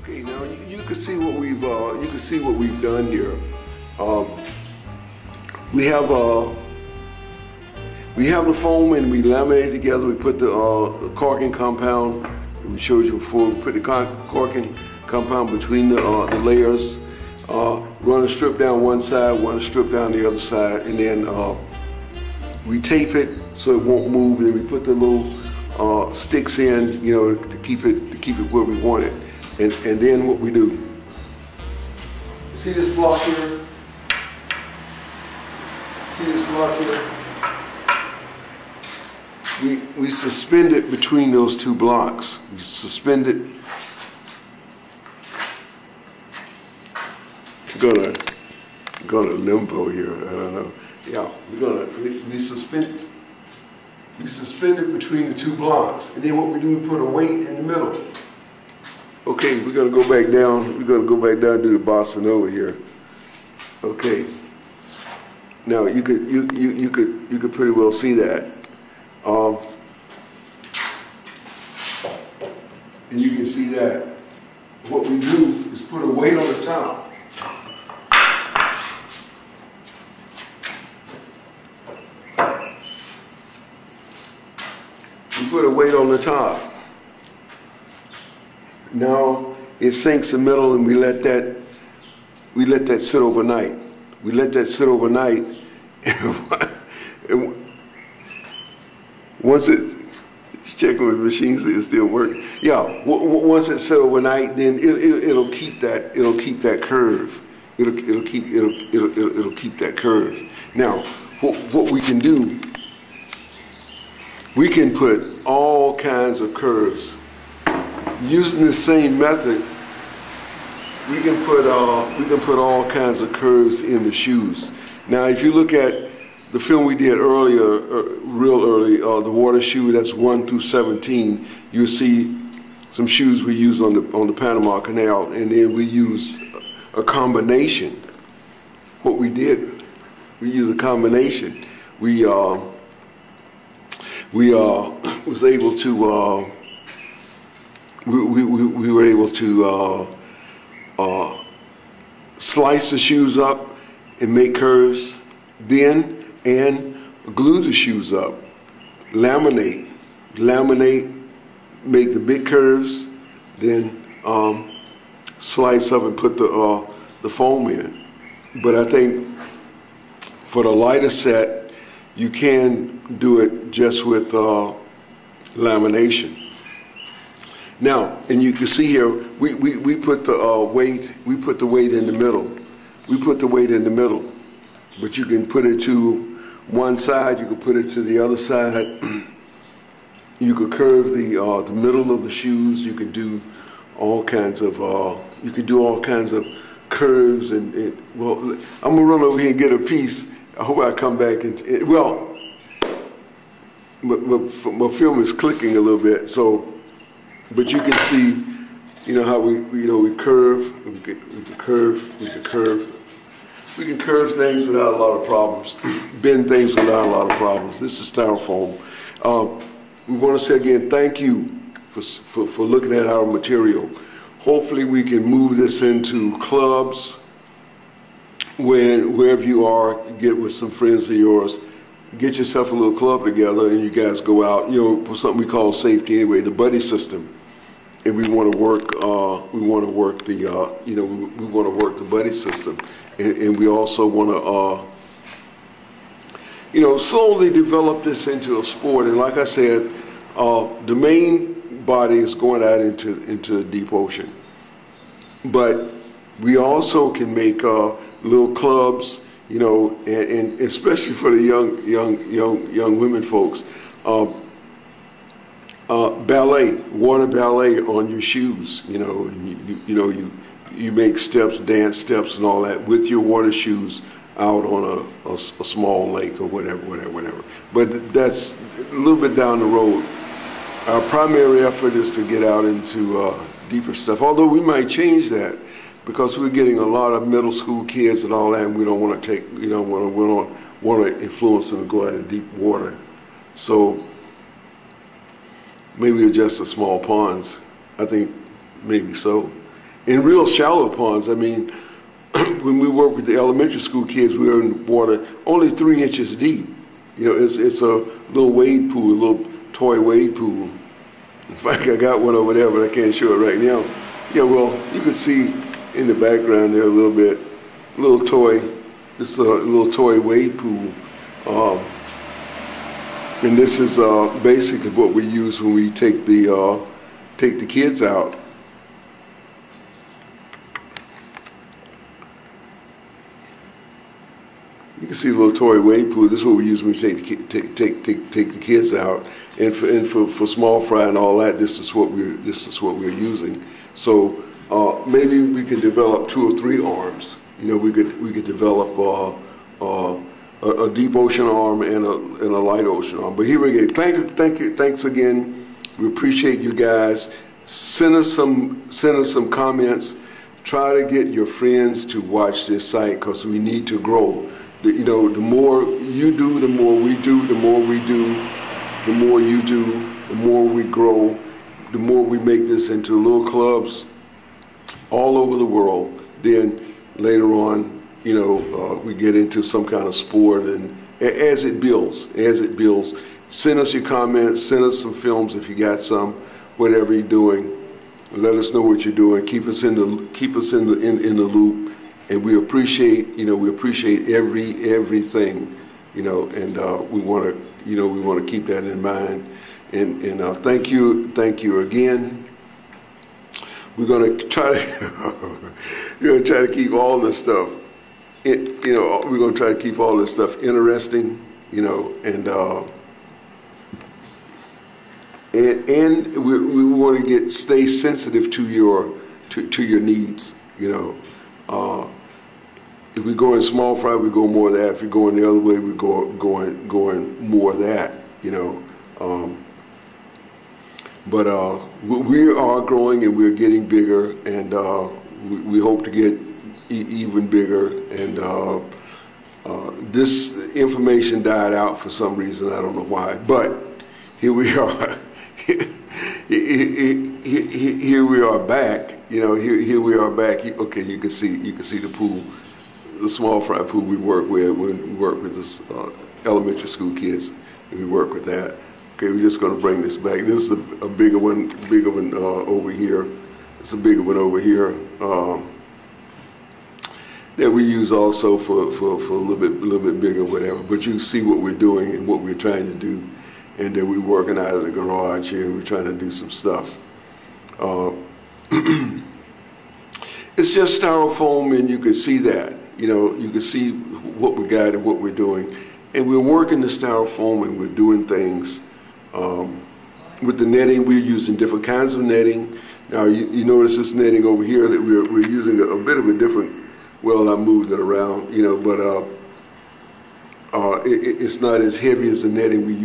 Okay, now you can see what we've done here. We have the foam and we laminate it together. We put the caulking compound. We showed you before. We put the caulking compound between the layers. Run a strip down one side, run a strip down the other side, and then we tape it so it won't move. And then we put the little sticks in, to keep it where we want it. And then what we do, see this block here? See this block here? We suspend it between those two blocks. We suspend it. Go to limbo here. I don't know. Yeah, we suspend it between the two blocks, and then what we do, we put a weight in the middle. Okay, we're gonna go back down. We're gonna go back down and do the bossa nova here. Okay. Now you could pretty well see that. And you can see that. What we do is put a weight on the top. We put a weight on the top. Now it sinks the middle, and we let that sit overnight. We let that sit overnight. And once it's checking with machines, it still works. Yeah, once it's set overnight, then it'll keep that curve. It'll keep that curve. Now, what we can do, we can put all kinds of curves. Using the same method, we can put all kinds of curves in the shoes. Now, if you look at the film we did earlier, real early, the water shoe, that's 1 through 17, you'll see some shoes we use on the Panama Canal, and then we use a combination. What we did, we used a combination. We was able to. We were able to slice the shoes up and make curves, then and glue the shoes up, laminate, make the big curves, then slice up and put the foam in. But I think for the lighter set, you can do it just with lamination. Now, and you can see here, we put the weight in the middle. We put the weight in the middle, but you can put it to one side, you can put it to the other side. You could curve the middle of the shoes. You could do all kinds of curves and well, I'm gonna run over here and get a piece. I hope I come back and well, my film is clicking a little bit, so. But you can see, how we curve, we can curve things without a lot of problems, bend things without a lot of problems. This is styrofoam. We want to say again, thank you for looking at our material. Hopefully we can move this into clubs, wherever you are, get with some friends of yours. Get yourself a little club together and you guys go out, for something we call safety anyway, the buddy system. And we want to work, the buddy system. And we also want to, slowly develop this into a sport. And like I said, the main body is going out into the deep ocean. But we also can make little clubs, and especially for the young women folks, ballet, water ballet on your shoes, and you make steps, dance steps, and all that with your water shoes out on a small lake or whatever. But that's a little bit down the road. Our primary effort is to get out into deeper stuff. Although we might change that, because we're getting a lot of middle school kids and all that, and we don't want to we don't want to influence them to go out in deep water. So maybe just the small ponds. I think maybe so. in real shallow ponds. I mean, when we work with the elementary school kids, we were in water only 3 inches deep. You know, it's a little wade pool, a little toy wade pool. In fact, I got one over there, but I can't show it right now. Yeah, well, you can see in the background there a little bit, little toy. It's a little toy wade pool. And this is basically what we use when we take the kids out. You can see a little toy wade pool. This is what we use when we take the kids out, and for small fry and all that. This is what we're using. So maybe we could develop 2 or 3 arms. You know, we could develop a deep ocean arm and a light ocean arm. But here we go. Thanks again. We appreciate you guys. Send us some comments. Try to get your friends to watch this site, because we need to grow. You know, the more you do, the more we do, the more we do, the more you do, the more we grow, the more we make this into little clubs all over the world. Then later on, you know, we get into some kind of sport, and as it builds, send us your comments, send us some films if you got some, whatever you're doing. Let us know what you're doing. Keep us in the loop. And we appreciate, everything, and we want to keep that in mind. And thank you again. We're going to try to keep all this stuff, we're going to try to keep all this stuff interesting, and we want to stay sensitive to your needs, If we go in small fry, we go more of that. If we go in the other way, we going more of that, But we are growing, and we're getting bigger, and we hope to get even bigger. And this information died out for some reason. I don't know why, but here we are. Here we are back. Here we are back. Okay, you can see the pool. The small fry pool we work with. We work with this elementary school kids, and we work with that. Okay, we're just going to bring this back. This is a bigger one over here. It's a bigger one over here that we use also for a little bit bigger, whatever. But you see what we're doing and what we're trying to do, and then we're working out of the garage here, and we're trying to do some stuff. It's just styrofoam, and you can see that. You can see what we got and what we're doing. And we're working the styrofoam, and we're doing things. With the netting, we're using different kinds of netting. Now, you notice this netting over here that we're using a bit of a different, well, I moved it around, but it's not as heavy as the netting we use.